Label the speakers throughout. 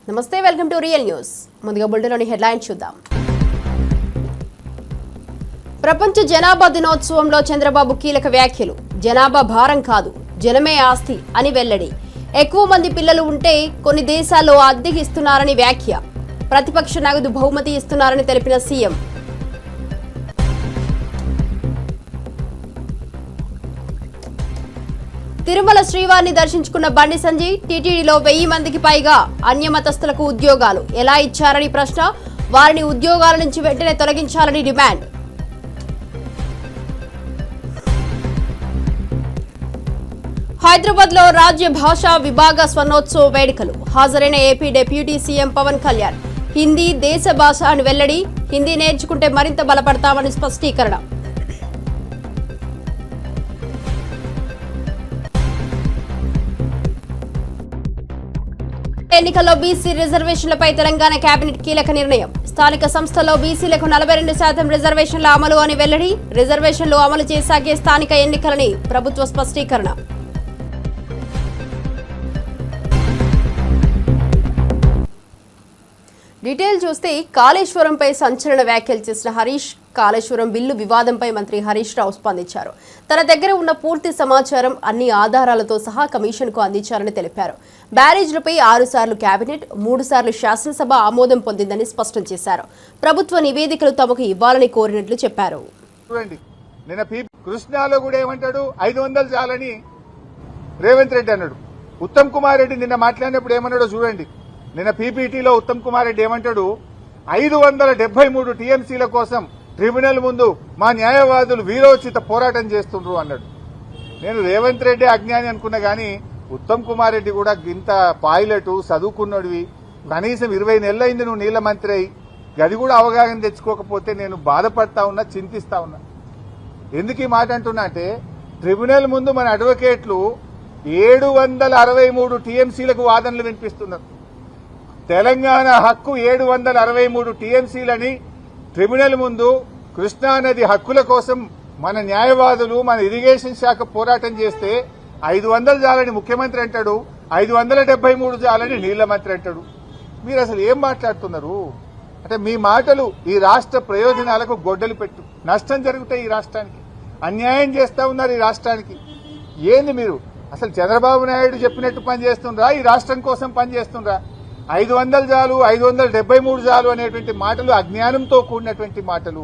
Speaker 1: నమస్తే, welcome to real news. ముందుగా బులెటిన్లోని headlines చూద్దాం. ప్రపంచ జనాభా దినోత్సవంలో చంద్రబాబు కీలక వ్యాఖ్యలు. జనాభా భారం కాదు, జనమే ఆస్తి అని వెల్లడి. ఎక్కువ మంది పిల్లలు ఉంటే కొన్ని దేశాల్లో అద్దెకి ఇస్తున్నారని వ్యాఖ్య. ప్రతిపక్ష నగదు బహుమతి ఇస్తున్నారని తెలిపిన సీఎం. తిరుమల శ్రీవారిని దర్శించుకున్న బండి సంజయ్. టీటీడీలో 1000 మందికి పైగా అన్యమతస్థులకు ఉద్యోగాలు ఎలా ఇచ్చారని ప్రశ్న. వారిని ఉద్యోగాల నుంచి వెంటనే తొలగించాలని డిమాండ్. హైదరాబాద్ లో రాజ్య భాషా విభాగ స్వర్ణోత్సవ వేడుకలు. హాజరైన AP deputy CM Pawan Kalyan. Hindi దేశ భాష అని వెల్లడి. హిందీ నేర్చుకుంటే మరింత బలపడతామని స్పష్టీకరణ. ఎన్నికల్లో బీసీ రిజర్వేషన్లపై తెలంగాణ కేబినెట్ కీలక నిర్ణయం. స్థానిక సంస్థల్లో బీసీలకు 42% రిజర్వేషన్ల అమలు అని వెల్లడి. రిజర్వేషన్లు అమలు చేశాకే స్థానిక ఎన్నికలని ప్రభుత్వ స్పష్టీకరణ. డీటెయిల్ చూస్తే కాళేశ్వరంపై సంచలన వ్యాఖ్యలు చేసిన హరీష్. కాళేశ్వరం బిల్లు వివాదంపై మంత్రి హరీష్ రావు స్పందించారు. తన దగ్గర ఉన్న పూర్తి సమాచారం అన్ని ఆధారాలతో సహా కమిషన్కు అందించారని తెలిపారు. బ్యారేజ్లపై 6 సార్లు కేబినెట్, 3 సార్లు శాసనసభ ఆమోదం పొందిందని స్పష్టం చేశారు. ప్రభుత్వ నివేదికలు తమకు ఇవ్వాలని కోరినట్లు చెప్పారు.
Speaker 2: కృష్ణాలో కూడా ఏమంటాడు, 500 చాలని రేవంత్ రెడ్డి అన్నాడు. ఉత్తమ్ కుమార్ రెడ్డి నిన్న మాట్లాడినప్పుడు ఏమన్నాడో చూడండి. నిన్న పీపీటీలో ఉత్తమ్ కుమార్ రెడ్డి ఏమంటాడు, 573 టీఎంసీల కోసం ట్రిబ్యునల్ ముందు మా న్యాయవాదులు వీరోచిత పోరాటం చేస్తుండ్రు అన్నాడు. నేను రేవంత్ రెడ్డి అజ్ఞాని అనుకున్నా గానీ ఉత్తమ్ కుమార్ రెడ్డి కూడా ఇంత పైలట్ చదువుకున్నోడివి, కనీసం 20 నెలలైంది నువ్వు నీళ్ల మంత్రి అయి, గది కూడా అవగాహన తెచ్చుకోకపోతే నేను బాధపడతా ఉన్నా, చింతిస్తా ఉన్నా. ఎందుకు ఈ మాట అంటున్నా అంటే, ట్రిబ్యునల్ ముందు మన అడ్వకేట్లు 763 టీఎంసీలకు వాదనలు వినిపిస్తున్నారు. తెలంగాణ హక్కు 763 టీఎంసీలని ట్రిబ్యునల్ ముందు కృష్ణానది హక్కుల కోసం మన న్యాయవాదులు, మన ఇరిగేషన్ శాఖ పోరాటం చేస్తే 500 చాలని ముఖ్యమంత్రి అంటాడు, 573 చాలని నీళ్ల మంత్రి అంటాడు. మీరు అసలు ఏం మాట్లాడుతున్నారు అంటే, మీ మాటలు ఈ రాష్ట్ర ప్రయోజనాలకు గొడ్డలు పెట్టు. నష్టం జరుగుతాయి ఈ రాష్ట్రానికి, అన్యాయం చేస్తా ఉన్నారు ఈ రాష్ట్రానికి. ఏంది మీరు అసలు చంద్రబాబు నాయుడు చెప్పినట్టు పనిచేస్తుండ్రా, ఈ రాష్ట్రం కోసం పనిచేస్తుండ్రా? 500 చాలు, 573 చాలు అనేటువంటి మాటలు అజ్ఞానంతో కూడినటువంటి మాటలు.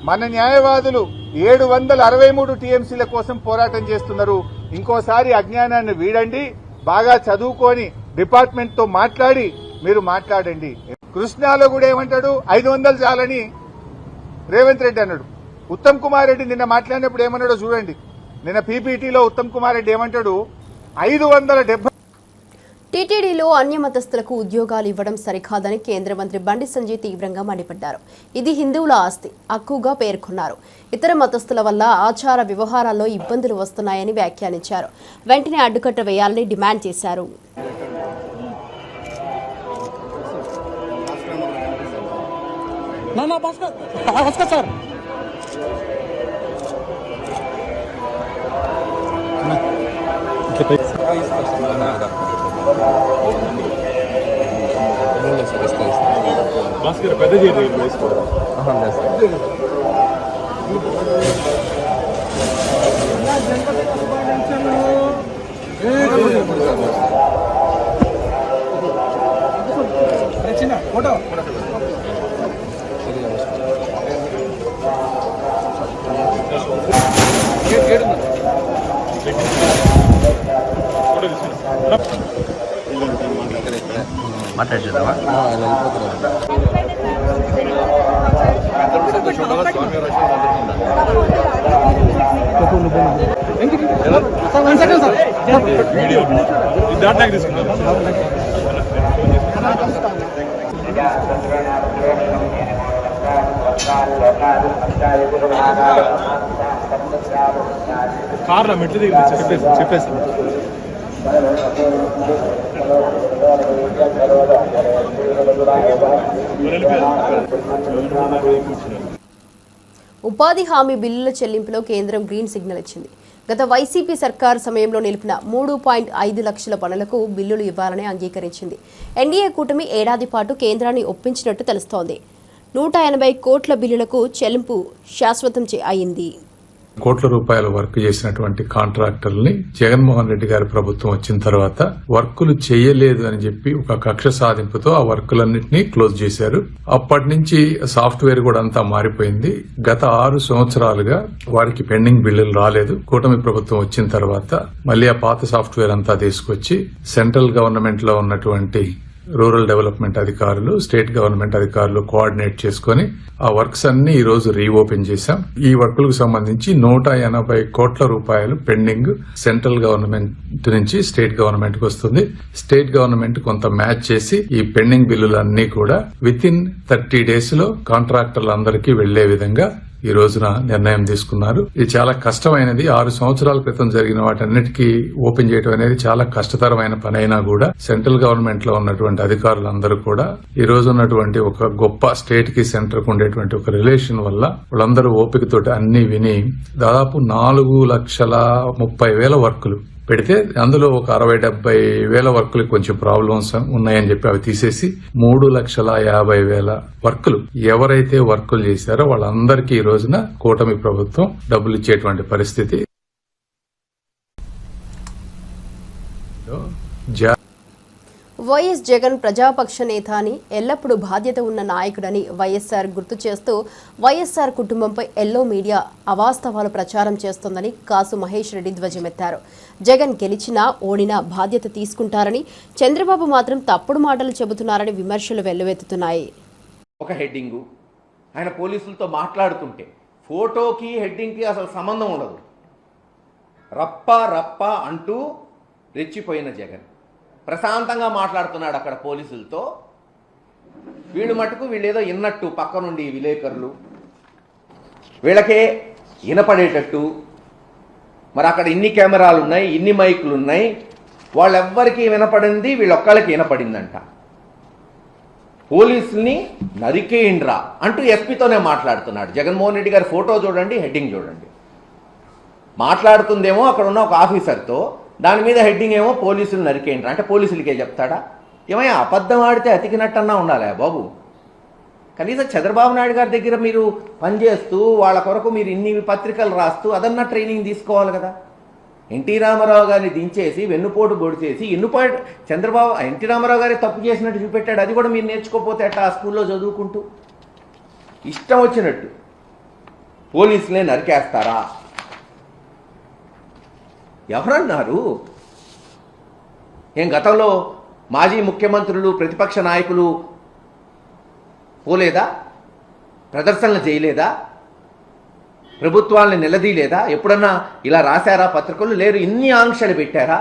Speaker 2: మన న్యాయవాదులు 763 టీఎంసీల కోసం పోరాటం చేస్తున్నారు. ఇంకోసారి అజ్ఞానాన్ని వీడండి, బాగా చదువుకొని డిపార్ట్మెంట్ తో మాట్లాడి మీరు మాట్లాడండి. కృష్ణాలో కూడా ఏమంటాడు, 500 చాలని రేవంత్ రెడ్డి అన్నాడు. ఉత్తమ్ కుమార్ రెడ్డి నిన్న మాట్లాడినప్పుడు ఏమన్నాడో చూడండి. నిన్న పీపీటీలో ఉత్తమ్ కుమార్ రెడ్డి ఏమంటాడు, 570
Speaker 1: టీటీడీలో అన్యమతస్థులకు ఉద్యోగాలు ఇవ్వడం సరికాదని కేంద్ర మంత్రి బండి సంజయ్ తీవ్రంగా మండిపడ్డారు. ఇది హిందువుల ఆస్తి హక్కుగా పేర్కొన్నారు. ఇతర మతస్థుల వల్ల ఆచార వ్యవహారాల్లో ఇబ్బందులు వస్తున్నాయని వ్యాఖ్యానించారు. వెంటనే అడ్డుకట్ట వేయాలని డిమాండ్ చేశారు.
Speaker 3: పెద్ద ఫోటో
Speaker 4: మాట్లాడుతున్నావా?
Speaker 3: కార్లో మెట్లు దిగి చెప్పేసి
Speaker 1: ఉపాధి హామీ బిల్లుల చెల్లింపులో కేంద్రం గ్రీన్ సిగ్నల్ ఇచ్చింది. గత వైసీపీ సర్కార్ సమయంలో నిలిపిన 3.5 లక్షల పనులకు బిల్లులు ఇవ్వాలని అంగీకరించింది. ఎన్డీఏ కూటమి ఏడాది పాటు కేంద్రాన్ని ఒప్పించినట్టు తెలుస్తోంది. 180 కోట్ల బిల్లులకు చెల్లింపు శాశ్వతం అయింది.
Speaker 5: కోట్ల రూపాయల వర్క్ చేసినటువంటి కాంట్రాక్టర్లని జగన్మోహన్ రెడ్డి గారి ప్రభుత్వం వచ్చిన తర్వాత వర్కులు చేయలేదు అని చెప్పి ఒక కక్ష సాధింపుతో ఆ వర్కులన్నింటినీ క్లోజ్ చేశారు. అప్పటి నుంచి సాఫ్ట్వేర్ కూడా అంతా మారిపోయింది. గత 6 సంవత్సరాలుగా వారికి పెండింగ్ బిల్లులు రాలేదు. కూటమి ప్రభుత్వం వచ్చిన తర్వాత మళ్ళీ ఆ పాత సాఫ్ట్వేర్ అంతా తీసుకొచ్చి సెంట్రల్ గవర్నమెంట్ లో ఉన్నటువంటి రూరల్ డెవలప్మెంట్ అధికారులు, స్టేట్ గవర్నమెంట్ అధికారులు కోఆర్డినేట్ చేసుకుని ఆ వర్క్స్ అన్ని ఈ రోజు రీఓపెన్ చేశాం. ఈ వర్కులకు సంబంధించి 180 కోట్ల రూపాయలు పెండింగ్ సెంట్రల్ గవర్నమెంట్ నుంచి స్టేట్ గవర్నమెంట్ కు వస్తుంది. స్టేట్ గవర్నమెంట్ కొంత మ్యాచ్ చేసి ఈ పెండింగ్ బిల్లులన్నీ కూడా విత్ ఇన్ 30 days లో కాంట్రాక్టర్లందరికీ వెళ్లే విధంగా ఈ రోజున నిర్ణయం తీసుకున్నారు. ఇది చాలా కష్టమైనది. 6 సంవత్సరాల క్రితం జరిగిన వాటన్నిటికీ ఓపెన్ చేయడం అనేది చాలా కష్టతరమైన పని అయినా కూడా సెంట్రల్ గవర్నమెంట్ లో ఉన్నటువంటి అధికారులందరూ కూడా ఈ రోజు ఉన్నటువంటి ఒక గొప్ప స్టేట్ కి సెంటర్ కు ఉండేటువంటి ఒక రిలేషన్ వల్ల వాళ్ళందరూ ఓపికతోటి అన్ని విని దాదాపు 4,30,000 వర్కులు పెడితే అందులో ఒక 60,000-70,000 వర్కులకు కొంచెం ప్రాబ్లమ్స్ ఉన్నాయని చెప్పి అవి తీసేసి 3,50,000 వర్కులు ఎవరైతే వర్కులు చేశారో వాళ్ళందరికీ ఈ రోజున కూటమి ప్రభుత్వం డబ్బులు ఇచ్చేటువంటి పరిస్థితి.
Speaker 1: వైఎస్ జగన్ ప్రజాపక్ష నేత అని, ఎల్లప్పుడూ బాధ్యత ఉన్న నాయకుడని వైఎస్ఆర్ గుర్తు చేస్తూ వైఎస్ఆర్ కుటుంబంపై ఎల్లో మీడియా అవాస్తవాలు ప్రచారం చేస్తోందని కాసు మహేష్ రెడ్డి ధ్వజమెత్తారు. జగన్ గెలిచినా ఓడినా బాధ్యత తీసుకుంటారని, చంద్రబాబు మాత్రం తప్పుడు మాటలు చెబుతున్నారని విమర్శలు వెల్లువెత్తుతున్నాయి.
Speaker 6: ఒక హెడ్డింగు ఆయన పోలీసులతో మాట్లాడుతుంటే ఫోటోకి హెడ్డింగ్కి అసలు సంబంధం ఉండదు. రప్ప రప్ప అంటూ రెచ్చిపోయిన జగన్ ప్రశాంతంగా మాట్లాడుతున్నాడు అక్కడ పోలీసులతో. వీళ్ళు మటుకు వీళ్ళేదో విన్నట్టు పక్క నుండి విలేకరులు వీళ్ళకే వినపడేటట్టు, మరి అక్కడ ఇన్ని కెమెరాలు ఉన్నాయి, ఇన్ని మైకులు ఉన్నాయి, వాళ్ళెవ్వరికీ వినపడింది, వీళ్ళొక్కళ్ళకి వినపడిందంట. పోలీసుల్ని నరికేయండ్రా అంటూ ఎస్పీతోనే మాట్లాడుతున్నాడు. జగన్మోహన్ రెడ్డి గారి ఫోటో చూడండి, హెడ్డింగ్ చూడండి. మాట్లాడుతుందేమో అక్కడ ఉన్న ఒక ఆఫీసర్తో, దాని మీద హెడ్డింగ్ ఏమో పోలీసులు నరికేయండ్రా అంటే పోలీసులకే చెప్తాడా? ఏమయ్యా అబద్ధం ఆడితే అతికినట్టన్నా ఉండాలి బాబు. కనీసం చంద్రబాబు నాయుడు గారి దగ్గర మీరు పనిచేస్తూ వాళ్ళ కొరకు మీరు ఇన్ని పత్రికలు రాస్తూ అదన్నా ట్రైనింగ్ తీసుకోవాలి కదా. ఎన్టీ రామారావు గారిని దించేసి వెన్నుపోటు పొడిచేసి ఎన్టీ రామారావు గారి తప్పు చేసినట్టు చూపెట్టాడు. అది కూడా మీరు నేర్చుకోకపోతే అట్లా ఆ స్కూల్లో చదువుకుంటూ ఇష్టం వచ్చినట్టు పోలీసులే నరికేస్తారా? ఎవరన్నారు? ఏం గతంలో మాజీ ముఖ్యమంత్రులు, ప్రతిపక్ష నాయకులు పోలేదా? ప్రదర్శనలు చేయలేదా? ప్రభుత్వాలను నిలదీయలేదా? ఎప్పుడన్నా ఇలా రాశారా పత్రికలు? లేరు. ఇన్ని ఆంక్షలు పెట్టారా?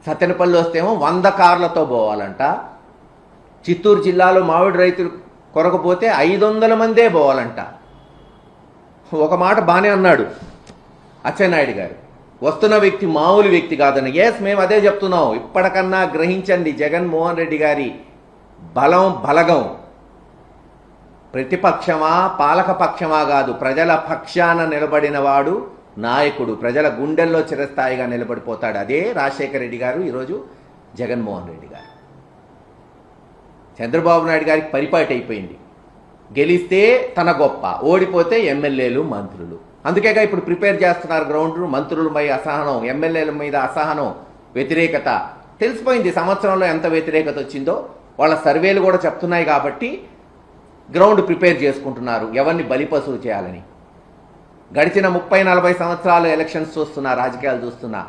Speaker 6: సత్తెనపల్లి వస్తేమో 100 కార్లతో పోవాలంట. చిత్తూరు జిల్లాలో మామిడి రైతులు కొరకపోతే 500 మందే పోవాలంట. ఒక మాట బానే అన్నాడు అచ్చెన్నాయుడు గారు, వస్తున్న వ్యక్తి మామూలు వ్యక్తి కాదని. మేము అదే చెప్తున్నాం. ఇప్పటికన్నా గ్రహించండి జగన్మోహన్ రెడ్డి గారి బలగం. ప్రతిపక్షమా పాలకపక్షమా కాదు, ప్రజల పక్షాన నిలబడిన వాడు నాయకుడు. ప్రజల గుండెల్లో చిరస్థాయిగా నిలబడిపోతాడు. అదే రాజశేఖర రెడ్డి గారు, ఈరోజు జగన్మోహన్ రెడ్డి గారు. చంద్రబాబు నాయుడు గారికి పరిపాటి అయిపోయింది. గెలిస్తే తన గొప్ప, ఓడిపోతే ఎమ్మెల్యేలు, మంత్రులు. అందుకేగా ఇప్పుడు ప్రిపేర్ చేస్తున్నారు గ్రౌండ్. మంత్రులపై అసహనం, ఎమ్మెల్యేల మీద అసహనం, వ్యతిరేకత తెలిసిపోయింది. సంవత్సరంలో ఎంత వ్యతిరేకత వచ్చిందో వాళ్ళ సర్వేలు కూడా చెప్తున్నాయి. కాబట్టి గ్రౌండ్ ప్రిపేర్ చేసుకుంటున్నారు ఎవరిని బలిపశువు చేయాలని. గడిచిన 30-40 సంవత్సరాలు ఎలక్షన్స్ చూస్తున్నా, రాజకీయాలు చూస్తున్నా,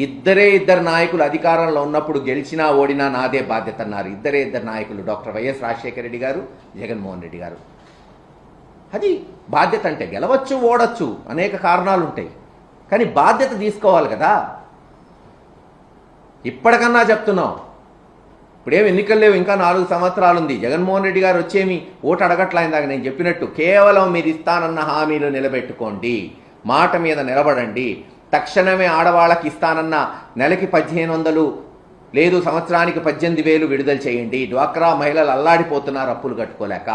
Speaker 6: ఇద్దరు నాయకులు అధికారంలో ఉన్నప్పుడు గెలిచినా ఓడినా నాదే బాధ్యత అన్నారు. ఇద్దరు నాయకులు, డాక్టర్ వైఎస్ రాజశేఖర రెడ్డి గారు, జగన్మోహన్ రెడ్డి గారు. అది బాధ్యత. అంటే గెలవచ్చు, ఓడచ్చు, అనేక కారణాలు ఉంటాయి, కానీ బాధ్యత తీసుకోవాలి కదా. ఇప్పటికన్నా చెప్తున్నాం, ఇప్పుడేమి ఎన్నికలు లేవు, ఇంకా 4 సంవత్సరాలు ఉంది. జగన్మోహన్ రెడ్డి గారు వచ్చేమి ఓటు అడగట్లయిందాక నేను చెప్పినట్టు కేవలం మీరు ఇస్తానన్న హామీలు నిలబెట్టుకోండి, మాట మీద నిలబడండి. తక్షణమే ఆడవాళ్ళకి ఇస్తానన్న నెలకి 1,500 లేదు సంవత్సరానికి 18,000 విడుదల చేయండి. డ్వాక్రా మహిళలు అల్లాడిపోతున్నారు అప్పులు కట్టుకోలేక.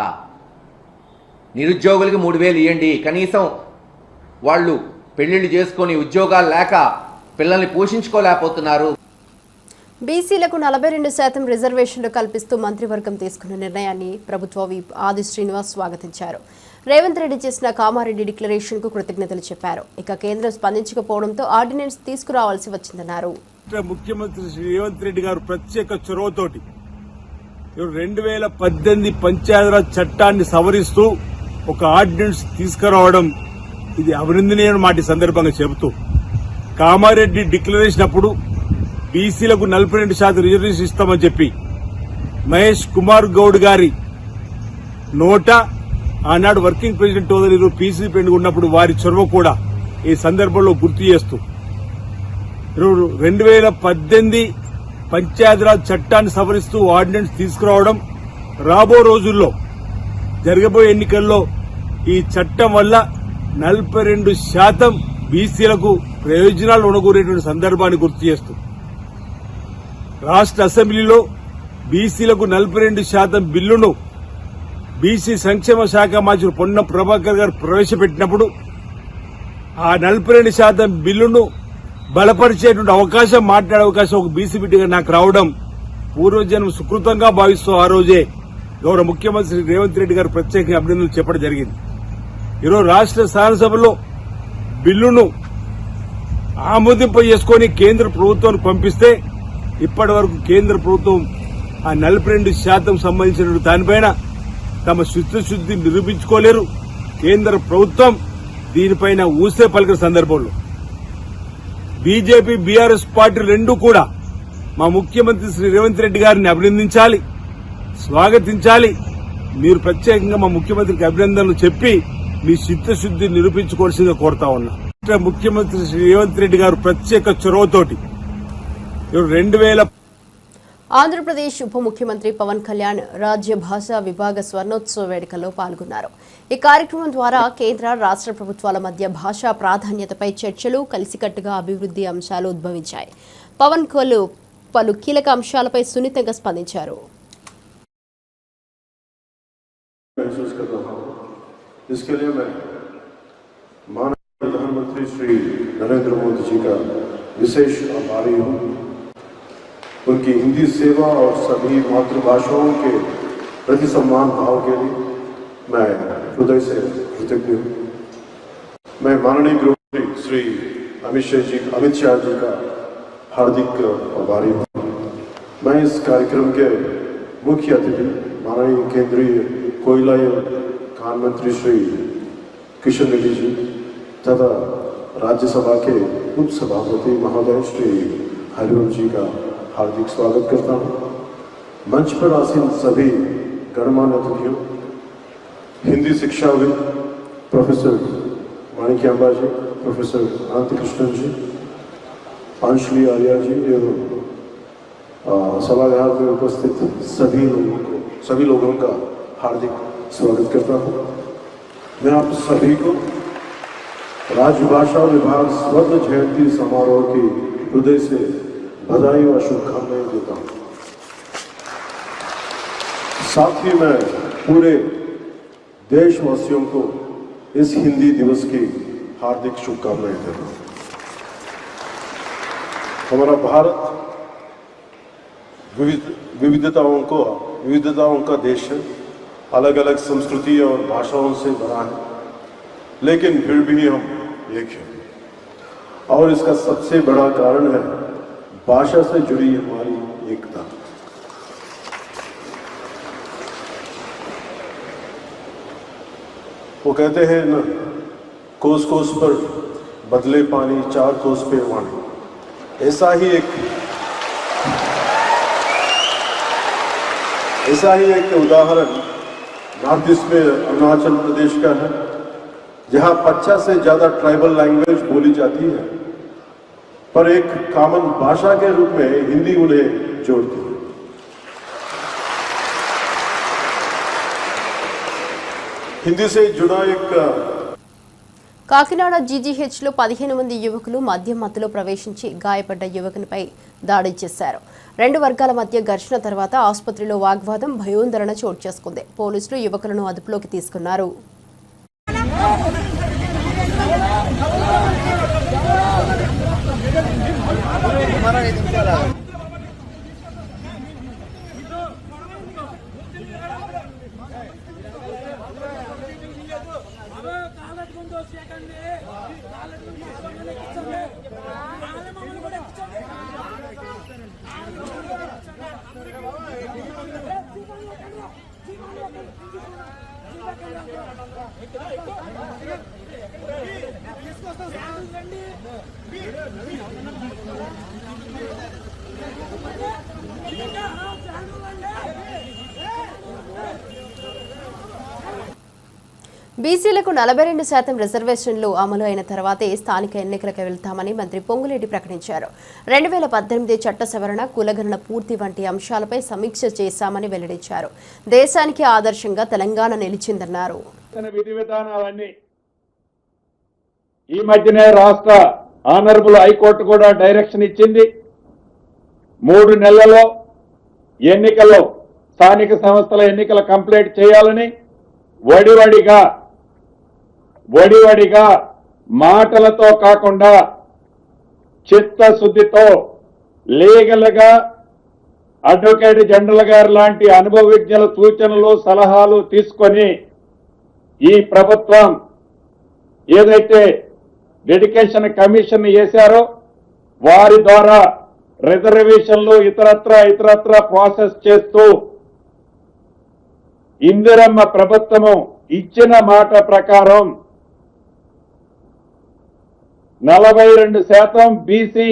Speaker 6: నిరుద్యోగులకి 3,000 ఇవ్వండి. కనీసం వాళ్ళు పెళ్లిళ్ళు చేసుకొని ఉద్యోగాలు లేక పిల్లల్ని పోషించుకోలేకపోతున్నారు.
Speaker 1: బీసీలకు 42% రిజర్వేషన్లు కల్పిస్తూ మంత్రివర్గం తీసుకున్న నిర్ణయాన్ని ప్రభుత్వ విప్ ఆది శ్రీనివాస్ స్వాగతించారు. రేవంత్ రెడ్డి చేసిన కామారెడ్డి డిక్లరేషన్కు కృతజ్ఞతలు చెప్పారు. ఇక కేంద్రం స్పందించకపోవడంతో ఆర్డినెన్స్ తీసుకురావాల్సి వచ్చిందన్నారు.
Speaker 3: ముఖ్యమంత్రి శ్రీ రేవంత్ రెడ్డి గారు ప్రత్యేక చొరవతోటి 2018 పంచాయతీరాజ్ చట్టాన్ని సవరిస్తూ ఒక ఆర్డినెన్స్ తీసుకురావడం ఇది అభినందనీయమైన మాట సందర్భంగా చెబుతూ, కామారెడ్డి డిక్లరేషన్ అప్పుడు బీసీలకు 42% రిజర్వేషన్ ఇస్తామని చెప్పి మహేష్ కుమార్ గౌడ్ గారి నోట ఆనాడు వర్కింగ్ ప్రెసిడెంట్ హోదాలో పీసీ పెండు ఉన్నప్పుడు వారి చొరవ కూడా ఈ సందర్భంలో గుర్తు చేస్తూ 2018 పంచాయతీరాజ్ చట్టాన్ని సవరిస్తూ ఆర్డినెన్స్ తీసుకురావడం, రాబో రోజుల్లో జరగబోయే ఎన్నికల్లో ఈ చట్టం వల్ల 42% బీసీలకు ప్రయోజనాలు ఉండకూరేటువంటి సందర్భాన్ని గుర్తు చేస్తూ రాష్ట్ర అసెంబ్లీలో బీసీలకు 42% బిల్లును బీసీ సంక్షేమ శాఖ మంత్రి పొన్నం ప్రభాకర్ గారు ప్రవేశపెట్టినప్పుడు ఆ 42% బిల్లును బలపరిచేటువంటి అవకాశం, మాట్లాడే అవకాశం ఒక బీసీ బిడ్డగా నాకు రావడం పూర్వజన్మ సుకృతంగా భావిస్తూ ఆ రోజే గౌరవ ముఖ్యమంత్రి రేవంత్ రెడ్డి గారు ప్రత్యేకంగా అభినందనలు చెప్పడం జరిగింది. ఈరోజు రాష్ట్ర శాసనసభలో బిల్లును ఆమోదింప చేసుకుని కేంద్ర ప్రభుత్వానికి పంపిస్తే ఇప్పటి వరకు కేంద్ర ప్రభుత్వం ఆ 42% సంబంధించిన దానిపైన తమ చిత్తశుద్ది నిరూపించుకోలేరు. కేంద్ర ప్రభుత్వం దీనిపైన ఊసే పలికిన సందర్భంలో బీజేపీ, బీఆర్ఎస్ పార్టీలు రెండూ కూడా మా ముఖ్యమంత్రి శ్రీ రేవంత్ రెడ్డి గారిని అభినందించాలి, స్వాగతించాలి. మీరు ప్రత్యేకంగా మా ముఖ్యమంత్రికి అభినందనలు చెప్పి మీ చిత్తశుద్ది నిరూపించుకోవాల్సిందిగా కోరుతా ఉన్నా. ముఖ్యమంత్రి శ్రీ రేవంత్ రెడ్డి గారు ప్రత్యేక చొరవతోటి 2000
Speaker 1: ఆంధ్రప్రదేశ్ ఉప ముఖ్యమంత్రి పవన్ కళ్యాణ్ రాజ్య భాషా విభాగ స్వర్ణోత్సవ వేడుకల్లో పాల్గొన్నారు. ఈ కార్యక్రమం ద్వారా కేంద్ర, రాష్ట్ర ప్రభుత్వాల మధ్య భాషా ప్రాధాన్యతపై చర్చలు, కలిసికట్టుగా అభివృద్ధి అంశాలు ఉద్భవించాయి. పవన్ పలు కీలక అంశాలపై సున్నితంగా స్పందించారు.
Speaker 7: इसके लिए मैं माननीय प्रधानमंत्री श्री नरेंद्र मोदी जी का विशेष आभारी हूँ. उनकी हिंदी सेवा और सभी मातृभाषाओं के प्रति सम्मान भाव के लिए मैं हृदय से कृतज्ञ हूँ. मैं माननीय गृहमंत्री श्री अमित शाह जी का हार्दिक आभारी हूँ. मैं इस कार्यक्रम के मुख्य अतिथि माननीय केंद्रीय कोयला खान मंत्री श्री किशन रेड्डी जी तथा राज्यसभा के उपसभापति महोदय श्री हरिवंश जी का हार्दिक स्वागत करता हूँ. मंच पर आसीन सभी गणमान्य अतिथियों, हिंदी शिक्षाविद प्रोफेसर माणिक्यांबा जी, प्रोफेसर अनंत कृष्णन जी, अंशली आर्या जी एवं सभागार में उपस्थित सभी लोगों का हार्दिक स्वागत करता हूँ. मैं आप सभी को राजभाषा विभाग स्वर्ण जयंती समारोह की हृदय से बधाई और शुभकामनाएं देता हूँ. साथ ही मैं पूरे देशवासियों को इस हिंदी दिवस की हार्दिक शुभकामनाएं देता हूँ. हमारा भारत विविधताओं का देश है. अलग अलग संस्कृति और भाषाओं से बना है, लेकिन फिर भी हम एक हैं. और इसका सबसे बड़ा कारण है भाषा से जुड़ी हमारी एकता. वो कहते हैं ना, कोस कोस पर बदले पानी, 4 कोस पे वाणी. ऐसा ही एक उदाहरण नॉर्थ ईस्ट में अरुणाचल प्रदेश का है, जहां 50 से ज्यादा ट्राइबल लैंग्वेज बोली जाती है, पर एक कॉमन भाषा के रूप में हिंदी उन्हें जोड़ती है. हिंदी से जुड़ा एक
Speaker 1: కాకినాడ జీజీహెచ్లో 15 మంది యువకులు మద్యం మత్తులో ప్రవేశించి గాయపడ్డ యువకునిపై దాడి చేశారు. 2 వర్గాల మధ్య ఘర్షణ తర్వాత ఆసుపత్రిలో వాగ్వాదం, భయోందరణ చోటు చేసుకుంది. పోలీసులు యువకులను అదుపులోకి తీసుకున్నారు. బీసీలకు 42% రిజర్వేషన్లు అమలు అయిన తర్వాతే స్థానిక ఎన్నికలకు వెళ్తామని మంత్రి పొంగులేటి ప్రకటించారు. 2018 చట్ట సవరణ, కులగణన పూర్తి వంటి అంశాలపై సమీక్ష చేశామని వెల్లడించారు. దేశానికి ఆదర్శంగా తెలంగాణ నిలిచిందన్నారు.
Speaker 3: విధి విధానాలన్నీ ఈ మధ్యనే రాష్ట్ర ఆనరబుల్ హైకోర్టు కూడా డైరెక్షన్ ఇచ్చింది. 3 నెలల్లో ఎన్నికల్లో స్థానిక సంస్థల ఎన్నికల కంప్లీట్ చేయాలని వడివడిగా మాటలతో కాకుండా చిత్తశుద్ధితో లీగల్ గా అడ్వకేట్ జనరల్ గారు లాంటి అనుభవజ్ఞుల సూచనలు సలహాలు తీసుకొని ఈ ప్రభుత్వం ఏదైతే డెడికేషన్ కమిషన్ వేశారో వారి ద్వారా రిజర్వేషన్లు ఇతరత్ర ప్రాసెస్ చేస్తూ ఇందిరమ్మ ప్రభుత్వము ఇచ్చిన మాట ప్రకారం 42% బీసీ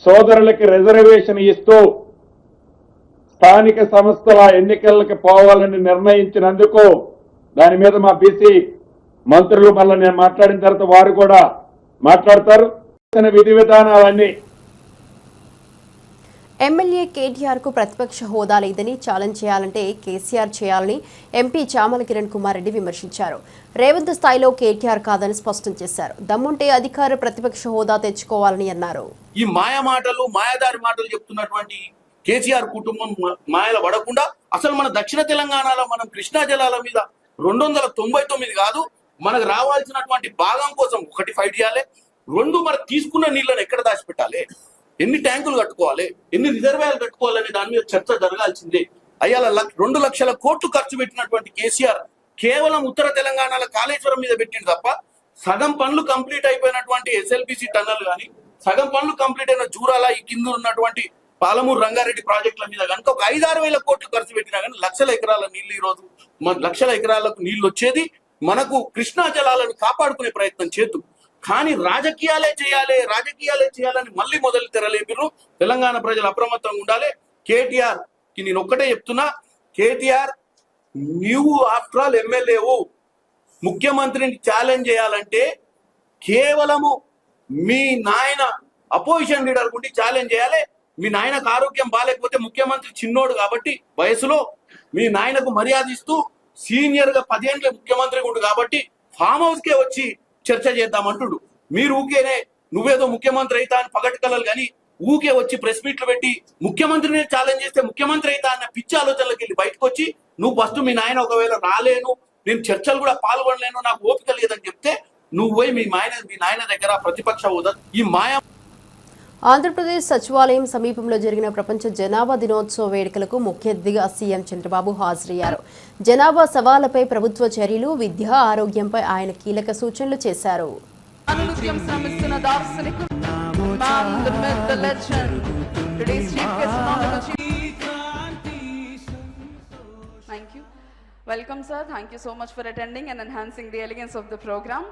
Speaker 3: సోదరులకి రిజర్వేషన్ ఇస్తూ స్థానిక సంస్థల ఎన్నికలకు పోవాలని నిర్ణయించినందుకు దాని మీద మా బీసీ మంత్రులు మళ్ళీ నేను మాట్లాడిన తర్వాత వారు కూడా మాట్లాడతారు. విధి విధానాలన్నీ
Speaker 1: ఎమ్మెల్యే కేటీఆర్ కు ప్రతిపక్ష హోదా లేదని ఛాలెంజ్ చేయాలంటే కేసీఆర్ చేయాలని ఎంపీ చామల కిరణ్ కుమార్ రెడ్డి విమర్శించారు. రేవంత్ స్థాయిలో కేటీఆర్ కాదని స్పష్టం చేశారు. దమ్ముంటే అధికార ప్రతిపక్ష హోదా తెచ్చుకోవాలని అన్నారు.
Speaker 8: ఈ మాయదారి మాటలు చెప్తున్నటువంటి కేసీఆర్ కుటుంబం మాయల పడకుండా అసలు మన దక్షిణ తెలంగాణలో మనం కృష్ణా జలాల మీద 299 కాదు మనకు రావాల్సినటువంటి భాగం కోసం 1 ఫైట్ చేయాలి. 2 మరి తీసుకున్న నీళ్లను ఎక్కడ దాచిపెట్టాలి, ఎన్ని ట్యాంకులు కట్టుకోవాలి, ఎన్ని రిజర్వాయర్లు కట్టుకోవాలనే దాని మీద చర్చ జరగాల్సిందే. అయ్యాల 2 లక్షల కోట్లు ఖర్చు పెట్టినటువంటి కేసీఆర్ కేవలం ఉత్తర తెలంగాణలో కాళేశ్వరం మీద పెట్టింది తప్ప సగం పనులు కంప్లీట్ అయిపోయినటువంటి ఎస్ఎల్బిసి టన్నల్ కానీ సగం పనులు కంప్లీట్ అయిన జూరాల ఈ కింద ఉన్నటువంటి పాలమూరు రంగారెడ్డి ప్రాజెక్టుల మీద కనుక ఒక 5-6 వేల కోట్లు ఖర్చు పెట్టినా కానీ లక్షల ఎకరాల నీళ్లు ఈ రోజు లక్షల ఎకరాలకు నీళ్లు వచ్చేది. మనకు కృష్ణా జలాలను కాపాడుకునే ప్రయత్నం చేద్దు. కానీ రాజకీయాలే చేయాలని మళ్ళీ మొదలు తెరలేపిరు. తెలంగాణ ప్రజలు అప్రమత్తంగా ఉండాలి. కేటీఆర్ కి నేను ఒక్కటే చెప్తున్నా, కేటీఆర్ నీవు ఆఫ్టర్ ఆల్ ఎమ్మెల్యేవు, ముఖ్యమంత్రిని ఛాలెంజ్ చేయాలంటే కేవలము మీ నాయన అపోజిషన్ లీడర్ గుండి ఛాలెంజ్ చేయాలి. మీ నాయనకు ఆరోగ్యం బాగాలేకపోతే ముఖ్యమంత్రి చిన్నోడు కాబట్టి వయసులో మీ నాయనకు మర్యాద ఇస్తూ సీనియర్ గా 10 ఏళ్ళ ముఖ్యమంత్రి ఉండు కాబట్టి ఫామ్ హౌస్ కే వచ్చి చర్చ చేద్దామంటుడు. మీరు ఊకేనే నువ్వేదో ముఖ్యమంత్రి అయితా అని పగటి కలలు కానీ ఊకే వచ్చి ప్రెస్ మీట్లు పెట్టి ముఖ్యమంత్రిని ఛాలెంజ్ చేస్తే ముఖ్యమంత్రి అయితా అన్న పిచ్చి ఆలోచనలకు వెళ్ళి బయటకు వచ్చి నువ్వు ఫస్ట్ మీ నాయన ఒకవేళ రాలేను, నేను చర్చలు కూడా పాల్గొనలేను, నాకు ఓపిక లేదని చెప్తే నువ్వు పోయి మీ నాయన దగ్గర ప్రతిపక్ష హోదా ఈ మాయా.
Speaker 1: ఆంధ్రప్రదేశ్ సచివాలయం సమీపంలో జరిగిన ప్రపంచ జనాభా దినోత్సవ వేడుకలకు ముఖ్య అతిథిగా సీఎం చంద్రబాబు హాజరయ్యారు. జనాభా సవాళ్లపై ప్రభుత్వ చర్యలు, విద్య, ఆరోగ్యంపై ఆయన కీలక సూచనలు చేశారు.
Speaker 9: Welcome, sir. Thank you so much for attending and enhancing the elegance of the program.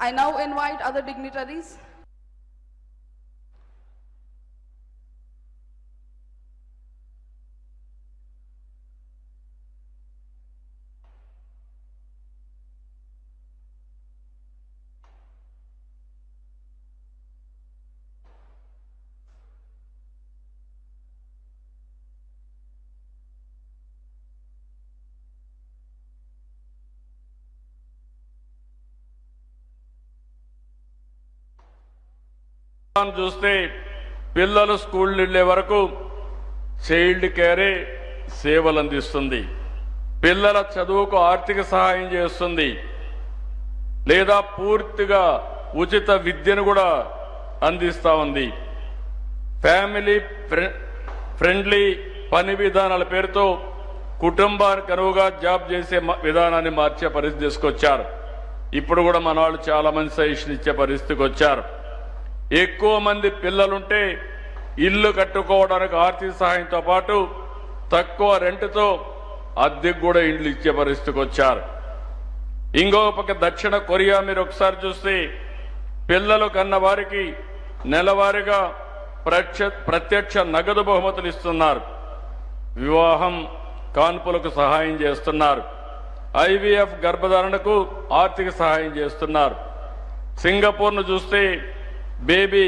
Speaker 9: I now invite other dignitaries.
Speaker 3: చూస్తే పిల్లలు స్కూల్ వెళ్ళే వరకు చైల్డ్ కేరే సేవలు అందిస్తుంది. పిల్లల చదువుకు ఆర్థిక సహాయం చేస్తుంది లేదా పూర్తిగా
Speaker 10: ఉచిత విద్యను కూడా అందిస్తూ ఉంది. ఫ్యామిలీ ఫ్రెండ్లీ పని విధానాల పేరుతో కుటుంబానికి అనువుగా జాబ్ చేసే విధానాన్ని మార్చే పరిస్థితి తీసుకొచ్చారు. ఇప్పుడు కూడా మన వాళ్ళు చాలా మంది సజెషన్ ఇచ్చే పరిస్థితికి వచ్చారు. ఎక్కువ మంది పిల్లలుంటే ఇల్లు కట్టుకోవడానికి ఆర్థిక సహాయంతో పాటు తక్కువ రెంట్తో అద్దెకు కూడా ఇండ్లు ఇచ్చే పరిస్థితికి వచ్చారు. ఇంకొక పక్క దక్షిణ కొరియా మీరు ఒకసారి చూస్తే పిల్లలు కన్న వారికి నెలవారీగా ప్రత్యక్ష నగదు బహుమతులు ఇస్తున్నారు. వివాహం కాన్పులకు సహాయం చేస్తున్నారు. ఐవీఎఫ్ గర్భధారణకు ఆర్థిక సహాయం చేస్తున్నారు. సింగపూర్ను చూస్తే బేబీ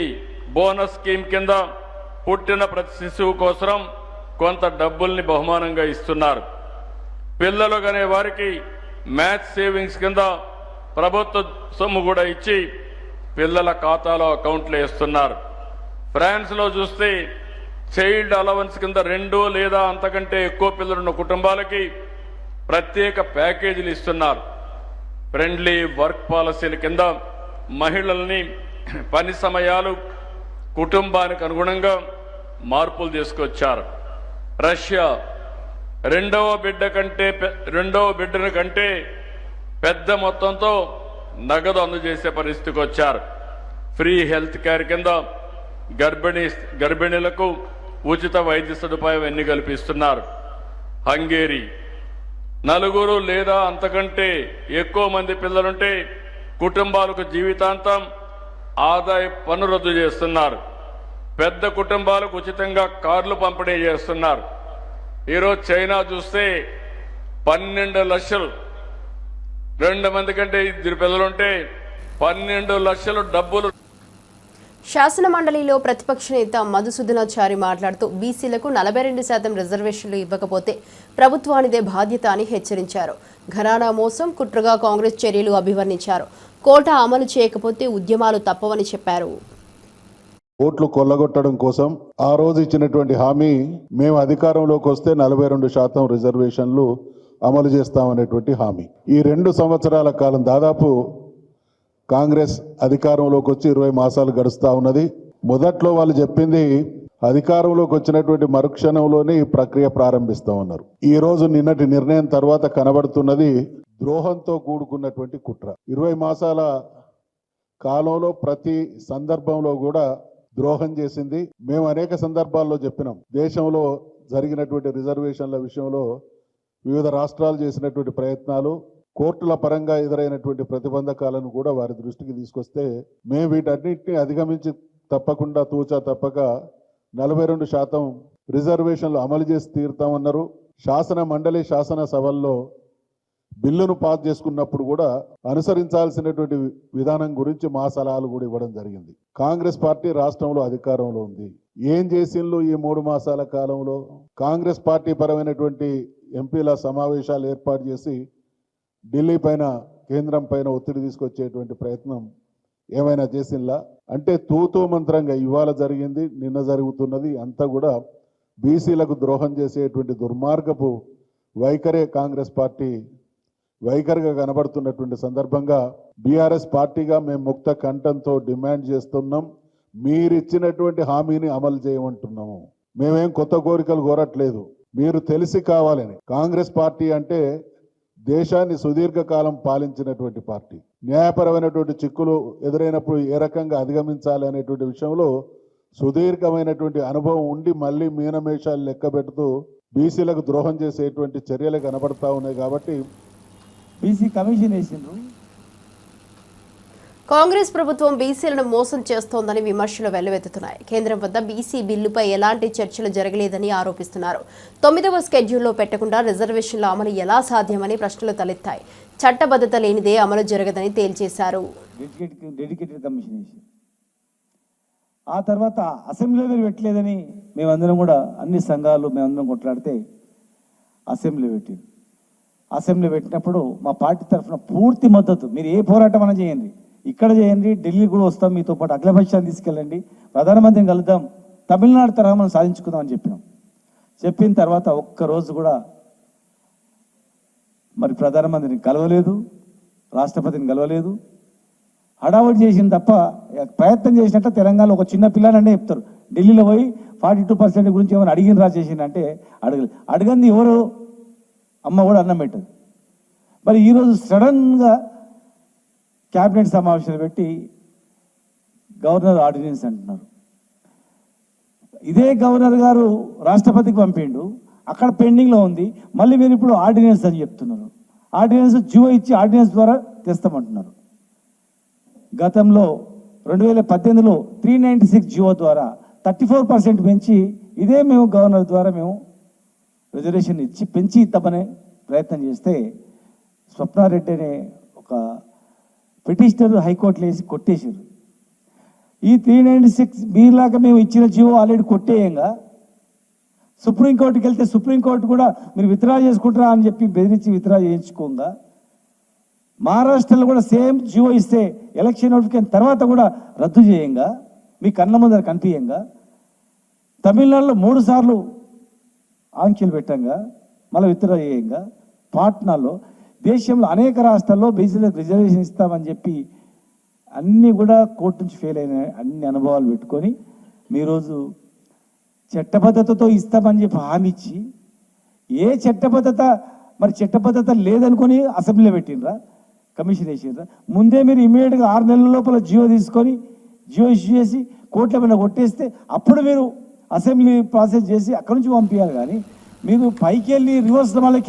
Speaker 10: బోనస్ స్కీమ్ కింద పుట్టిన ప్రతి శిశువు కోసం కొంత డబ్బుల్ని బహుమానంగా ఇస్తున్నారు. పిల్లలు కనే వారికి మ్యాథ్స్ సేవింగ్స్ కింద ప్రభుత్వ సొమ్ము కూడా ఇచ్చి పిల్లల ఖాతాలో అకౌంట్లు వేస్తున్నారు. ఫ్రాన్స్లో చూస్తే చైల్డ్ అలవెన్స్ కింద 2 లేదా అంతకంటే ఎక్కువ పిల్లలున్న కుటుంబాలకి ప్రత్యేక ప్యాకేజీలు ఇస్తున్నారు. ఫ్రెండ్లీ వర్క్ పాలసీల కింద మహిళల్ని పని సమయాలు కుటుంబానికి అనుగుణంగా మార్పులు తీసుకొచ్చారు. రష్యా రెండవ బిడ్డను కంటే పెద్ద మొత్తంతో నగదు అందజేసే పరిస్థితికి వచ్చారు. ఫ్రీ హెల్త్ కేర్ కింద గర్భిణీలకు ఉచిత వైద్య సదుపాయం ఎన్ని కల్పిస్తున్నారు. హంగేరీ 4 లేదా అంతకంటే ఎక్కువ మంది పిల్లలుంటే కుటుంబాలకు జీవితాంతం ఆదాయ పన్ను రద్దు చేస్తున్నారు. పెద్ద కుటుంబాలకు ఉచితంగా కార్లు పంపిణీ చేస్తున్నారు. ఈరోజు చైనా చూస్తే 12 లక్షలు 2 మంది కంటే 2 పిల్లలుంటే 12 లక్షలు డబ్బులు.
Speaker 1: శాసన మండలిలో ప్రతిపక్ష నేత మధుసూదనాచారి మాట్లాడుతూ బీసీలకు 42% రిజర్వేషన్లు ఇవ్వకపోతే ప్రభుత్వానిదే బాధ్యత అని హెచ్చరించారు. ఘరానా మోసం కుట్రగా కాంగ్రెస్ చర్యలు అభివర్ణించారు. కోటా అమలు చేయకపోతే ఉద్యమాలు తప్పవని చెప్పారు.
Speaker 7: ఓట్లు కొల్లగొట్టడం కోసం ఆ రోజు ఇచ్చినటువంటి హామీ మేము అధికారంలోకి వస్తే 42% రిజర్వేషన్లు అమలు చేస్తామనేటువంటి హామీ. ఈ 2 సంవత్సరాల కాలం దాదాపు కాంగ్రెస్ అధికారంలోకి వచ్చి 20 మాసాలు గడుస్తూ ఉన్నది. మొదట్లో వాళ్ళు చెప్పింది అధికారంలోకి వచ్చినటువంటి మరుక్షణంలోనే ఈ ప్రక్రియ ప్రారంభిస్తామన్నారు. ఈ రోజు నిన్నటి నిర్ణయం తర్వాత కనబడుతున్నది ద్రోహంతో కూడుకున్నటువంటి కుట్ర. 20 మాసాల కాలంలో ప్రతి సందర్భంలో కూడా ద్రోహం చేసింది. మేము అనేక సందర్భాల్లో చెప్పినాం. దేశంలో జరిగినటువంటి రిజర్వేషన్ల విషయంలో వివిధ రాష్ట్రాలు చేసినటువంటి ప్రయత్నాలు, కోర్టుల పరంగా ఎదురైనటువంటి ప్రతిబంధకాలను కూడా వారి దృష్టికి తీసుకొస్తే మేము వీటన్నిటిని అధిగమించి తప్పకుండా తూచా తప్పక 42% రిజర్వేషన్లు అమలు చేసి తీరుతామన్నారు. శాసన మండలి శాసనసభల్లో బిల్లును పాస్ చేసుకున్నప్పుడు కూడా అనుసరించాల్సినటువంటి విధానం గురించి మా సలహాలు కూడా ఇవ్వడం జరిగింది. కాంగ్రెస్ పార్టీ రాష్ట్రంలో అధికారంలో ఉంది. ఏం చేసిండ్రు ఈ 3 మాసాల కాలంలో? కాంగ్రెస్ పార్టీ పరమైనటువంటి ఎంపీల సమావేశాలు ఏర్పాటు చేసి ఢిల్లీ పైన కేంద్రం పైన ఒత్తిడి తీసుకొచ్చేటువంటి ప్రయత్నం ఏమైనా చేసిందా అంటే తూతూ మంత్రంగా ఇవాళ జరిగింది, నిన్న జరుగుతున్నది అంతా కూడా బీసీలకు ద్రోహం చేసేటువంటి దుర్మార్గపు వైఖరే కాంగ్రెస్ పార్టీ వైఖరిగా కనబడుతున్నటువంటి సందర్భంగా బీఆర్ఎస్ పార్టీగా మేము ముక్త కంఠంతో డిమాండ్ చేస్తున్నాం. మీరిచ్చినటువంటి హామీని అమలు చేయమంటున్నాము. మేమేం కొత్త కోరికలు కోరట్లేదు. మీరు తెలిసి కావాలని. కాంగ్రెస్ పార్టీ అంటే దేశాన్ని సుదీర్ఘకాలం పాలించినటువంటి పార్టీ. న్యాయపరమైనటువంటి చిక్కులు ఎదురైనప్పుడు ఏ రకంగా అధిగమించాలి అనేటువంటి విషయంలో సుదీర్ఘమైనటువంటి అనుభవం ఉండి మళ్ళీ మీనమేషాలు లెక్క పెడుతూ బీసీలకు ద్రోహం చేసేటువంటి చర్యలు కనబడతా ఉన్నాయి. కాబట్టి
Speaker 11: బీసీ కమిషన్ వేసిండ్రు.
Speaker 1: కాంగ్రెస్ ప్రభుత్వం బీసీలను మోసం చేస్తోందని విమర్శలు వెల్లువెత్తుతున్నాయి. కేంద్రం వద్ద బీసీ బిల్లుపై ఎలాంటి చర్చలు జరగలేదని ఆరోపిస్తున్నారు. 9వ స్కెడ్యూల్లో పెట్టకుండా రిజర్వేషన్ల అమలు ఎలా సాధ్యమని ప్రశ్నలు తలెత్తాయి. చట్టబద్ధత లేనిదే అమలు జరగదని తేల్చేశారు.
Speaker 11: డెడికేటెడ్ కమిషన్ వేసి ఆ తర్వాత అసెంబ్లీలో పెట్టలేదని మేమందరం కూడా అన్ని సంఘాలు మేమందరం కొట్లాడితే అసెంబ్లీ పెట్టింది. అసెంబ్లీ పెట్టినప్పుడు మా పార్టీ తరఫున పూర్తి మద్దతు. మీరు ఏ పోరాటం అయినా చేయండి, ఇక్కడ చేయండి, ఢిల్లీ కూడా వస్తాం, మీతో పాటు అఖిలపక్షాన్ని తీసుకెళ్ళండి, ప్రధానమంత్రిని కలుద్దాం, తమిళనాడు తరహా మనం సాధించుకుందామని చెప్పిన తర్వాత ఒక్కరోజు కూడా మరి ప్రధానమంత్రిని కలవలేదు, రాష్ట్రపతిని కలవలేదు. హడావుడి చేసింది తప్ప ప్రయత్నం చేసినట్టు తెలంగాణలో ఒక చిన్న పిల్లననే చెప్తారు. ఢిల్లీలో పోయి 42% గురించి ఏమైనా అడిగినరా చేసిందంటే అడగంది ఎవరు, అమ్మ కూడా అన్నం పెట్టదు. మరి ఈరోజు సడన్గా క్యాబినెట్ సమావేశాలు పెట్టి గవర్నర్ ఆర్డినెన్స్ అంటున్నారు. ఇదే గవర్నర్ గారు రాష్ట్రపతికి పంపిండు, అక్కడ పెండింగ్లో ఉంది. మళ్ళీ మీరు ఇప్పుడు ఆర్డినెన్స్ అని చెప్తున్నారు. ఆర్డినెన్స్ జియో ఇచ్చి ఆర్డినెన్స్ ద్వారా తెస్తామంటున్నారు. గతంలో 2018లో 396 జియో ద్వారా 34% పెంచి ఇదే మేము గవర్నర్ ద్వారా మేము రిజర్వేషన్ ఇచ్చి పెంచి ఇద్దామనే ప్రయత్నం చేస్తే స్వప్నారెడ్డి అనే ఒక పిటిషనర్ హైకోర్టులో వేసి కొట్టేశారు. ఈ 396 మీలాగా మేము ఇచ్చిన జియో ఆల్రెడీ కొట్టేయంగా సుప్రీంకోర్టుకి వెళ్తే సుప్రీంకోర్టు కూడా మీరు విత్డ్రా చేసుకుంటారా అని చెప్పి బెదిరించి విత్డ్రా చేయించుకోగా, మహారాష్ట్రలో కూడా సేమ్ జియో ఇస్తే ఎలక్షన్ నోటిఫికేషన్ తర్వాత కూడా రద్దు చేయంగా, మీ కళ్ళ ముందర కనిపించంగా, తమిళనాడులో 3 సార్లు ఆంక్షలు పెట్టంగా మళ్ళీ విత్డ్రా చేయంగా, పాట్నాలో దేశంలో అనేక రాష్ట్రాల్లో బీసీలకు రిజర్వేషన్ ఇస్తామని చెప్పి అన్నీ కూడా కోర్టు నుంచి ఫెయిల్ అయిన అన్ని అనుభవాలు పెట్టుకొని మీరోజు చట్టబద్ధతతో ఇస్తామని చెప్పి హామీ ఇచ్చి ఏ చట్టబద్ధత మరి చట్టబద్ధత లేదనుకొని అసెంబ్లీలో పెట్టినరా, కమిషన్ వేసినరా? ముందే మీరు ఇమీడియట్గా 6 నెలల లోపల జియో తీసుకొని జియో ఇష్యూ చేసి కోర్టుల మీద కొట్టేస్తే అప్పుడు మీరు అసెంబ్లీ ప్రాసెస్ చేసి అక్కడి నుంచి పంపించాలి. కానీ మీరు పైకి వెళ్ళి రివర్స్ మళ్ళీ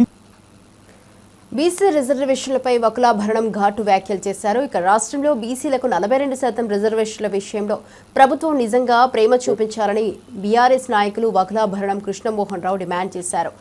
Speaker 1: బీసీ రిజర్వేషన్లపై వకులాభరణం ఘాటు వ్యాఖ్యలు చేశారు. ఇక రాష్ట్రంలో బీసీలకు 42% రిజర్వేషన్ల విషయంలో ప్రభుత్వం నిజంగా ప్రేమ చూపించాలని బీఆర్ఎస్ నాయకులు వకులాభరణం కృష్ణమోహన్ రావు డిమాండ్ చేశారు.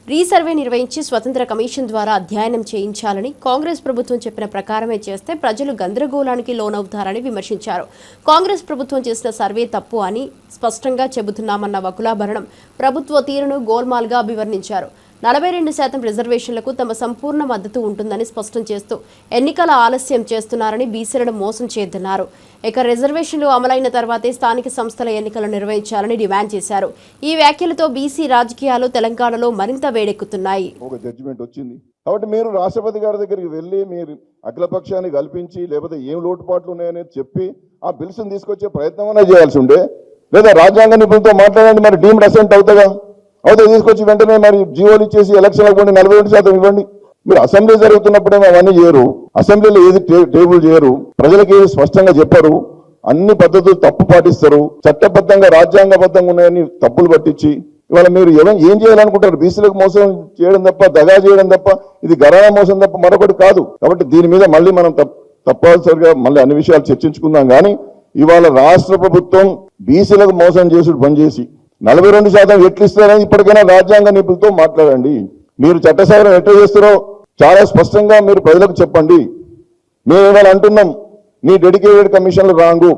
Speaker 1: రీసర్వే నిర్వహించి స్వతంత్ర కమిషన్ ద్వారా అధ్యయనం చేయించాలని, కాంగ్రెస్ ప్రభుత్వం చెప్పిన ప్రకారమే చేస్తే ప్రజలు గందరగోళానికి లోనవుతారని విమర్శించారు. కాంగ్రెస్ ప్రభుత్వం చేసిన సర్వే తప్పు అని స్పష్టంగా చెబుతున్నామన్న వకులాభరణం ప్రభుత్వ తీరును గోల్మాల్గా అభివర్ణించారు. 42% రిజర్వేషన్లకు తమ సంపూర్ణ మద్దతు ఉంటుందని స్పష్టం చేస్తూ ఎన్నికల ఆలస్యం చేస్తున్నారని, బీసీలను మోసం చేస్తున్నారు. ఇక రిజర్వేషన్లు అమలైన తర్వాతే స్థానిక సంస్థల ఎన్నికలు నిర్వహించాలని డిమాండ్ చేశారు. ఈ వ్యాఖ్యలతో బీసీ రాజకీయాలు తెలంగాణలో మరింత వేడెక్కుతున్నాయి.
Speaker 7: ఒక జడ్జిమెంట్ వచ్చింది కాబట్టి మీరు రాష్ట్రపతి గారి దగ్గరికి వెళ్ళి మీరు అఖిలపక్షాన్ని కల్పించి లేకపోతే ఏం లోటుపాట్లు ఉన్నాయనేది చెప్పి ఆ బిల్స్ తీసుకొచ్చే ప్రయత్నం అనే చేయాల్సి ఉండే, లేదా రాజ్యాంగ నిపుణులతో మాట్లాడండి. మరి డీమ్డ్ అసెంట్ అవుతుందా? అవుతే తీసుకొచ్చి వెంటనే మరి జీవోలు ఇచ్చేసి ఎలక్షన్లకు పోండి, 42% ఇవ్వండి. మీరు అసెంబ్లీ జరుగుతున్నప్పుడేమో అవన్నీ చేయరు, అసెంబ్లీలో ఏది టేబుల్ చేయరు, ప్రజలకు ఏది స్పష్టంగా చెప్పరు, అన్ని పద్ధతులు తప్పు పాటిస్తారు, చట్టబద్ధంగా రాజ్యాంగబద్ధంగా ఉన్నాయని తప్పులు పట్టించి ఇవాళ మీరు ఏం చేయాలనుకుంటారు? బీసీలకు మోసం చేయడం తప్ప, దగా చేయడం తప్ప, ఇది గరానా మోసం తప్ప మరొకటి కాదు. కాబట్టి దీని మీద మళ్ళీ మనం తప్పనిసరిగా మళ్ళీ అన్ని విషయాలు చర్చించుకుందాం. కానీ ఇవాళ రాష్ట్ర ప్రభుత్వం బీసీలకు మోసం చేసుడు పనిచేసి 42% ఎట్లు ఇస్తారని ఇప్పటికైనా రాజ్యాంగ నిపుణులతో మాట్లాడండి. మీరు చట్ట సవరణ ఎట్లా చేస్తారో చాలా స్పష్టంగా మీరు ప్రజలకు చెప్పండి. మేము ఇవాళ అంటున్నాం, నీ డెడికేటెడ్ కమిషన్లు రాంగు,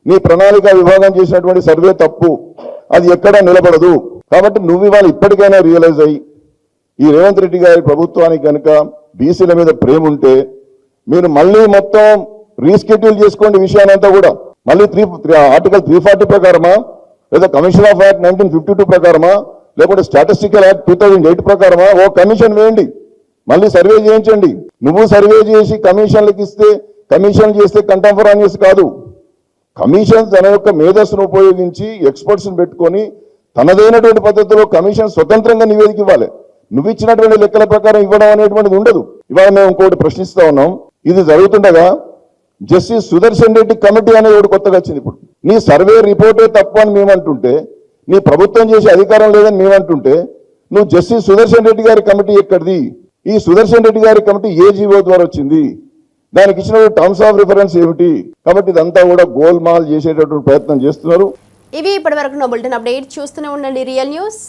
Speaker 7: నీ ప్రణాళిక విభాగం చేసినటువంటి సర్వే తప్పు, అది ఎక్కడా నిలబడదు. కాబట్టి నువ్వు ఇవాళ ఇప్పటికైనా రియలైజ్ అయ్యి ఈ రేవంత్ రెడ్డి గారి ప్రభుత్వానికి కనుక బీసీల మీద ప్రేమ ఉంటే మీరు మళ్ళీ మొత్తం రీస్కెడ్యూల్ చేసుకోండి విషయానంతా కూడా. మళ్ళీ ఆర్టికల్ 340 ప్రకారమా, లేదా కమిషన్ ఆఫ్ యాక్ట్ 1952 ప్రకారమా, లేకుంటే స్టాటిస్టికల్ యాక్ట్ 2008 ప్రకారమా ఓ కమిషన్ వేయండి, మళ్ళీ సర్వే చేయించండి. నువ్వు సర్వే చేసి కమిషన్లకు ఇస్తే, కమిషన్ చేస్తే కంటెంపరానియస్ కాదు. కమిషన్ తన యొక్క మేధస్సును ఉపయోగించి ఎక్స్పర్ట్స్ని పెట్టుకొని తనదైనటువంటి పద్ధతిలో కమిషన్ స్వతంత్రంగా నివేదిక ఇవ్వాలి. నువ్వు ఇచ్చినటువంటి లెక్కల ప్రకారం ఇవ్వడం అనేటువంటిది ఉండదు. ఇవాళ మేము ఇంకోటి ప్రశ్నిస్తా ఉన్నాం. ఇది జరుగుతుండగా జస్టిస్ సుదర్శన్ రెడ్డి కమిటీ అనేది ఒకటి కొత్తగా వచ్చింది. ఇప్పుడు నీ సర్వే రిపోర్టే తప్పు అని మేమంటుంటే, నీ ప్రభుత్వం చేసే అధికారం లేదని మేమంటుంటే, నువ్వు జస్టిస్ సుదర్శన్ రెడ్డి గారి కమిటీ ఎక్కడిది? ఈ సుదర్శన్ రెడ్డి గారి కమిటీ ఏ జీవో ద్వారా వచ్చింది? దానికి ఇచ్చిన టర్మ్స్ ఆఫ్ రిఫరెన్స్ ఏమిటి? కాబట్టి ఇదంతా కూడా గోల్మాల్ చేసేటటువంటి ప్రయత్నం చేస్తున్నారు.
Speaker 1: ఇవి ఇప్పటివరకు నా బులెటిన్ అప్డేట్. చూస్తూనే ఉండండి రియల్ న్యూస్.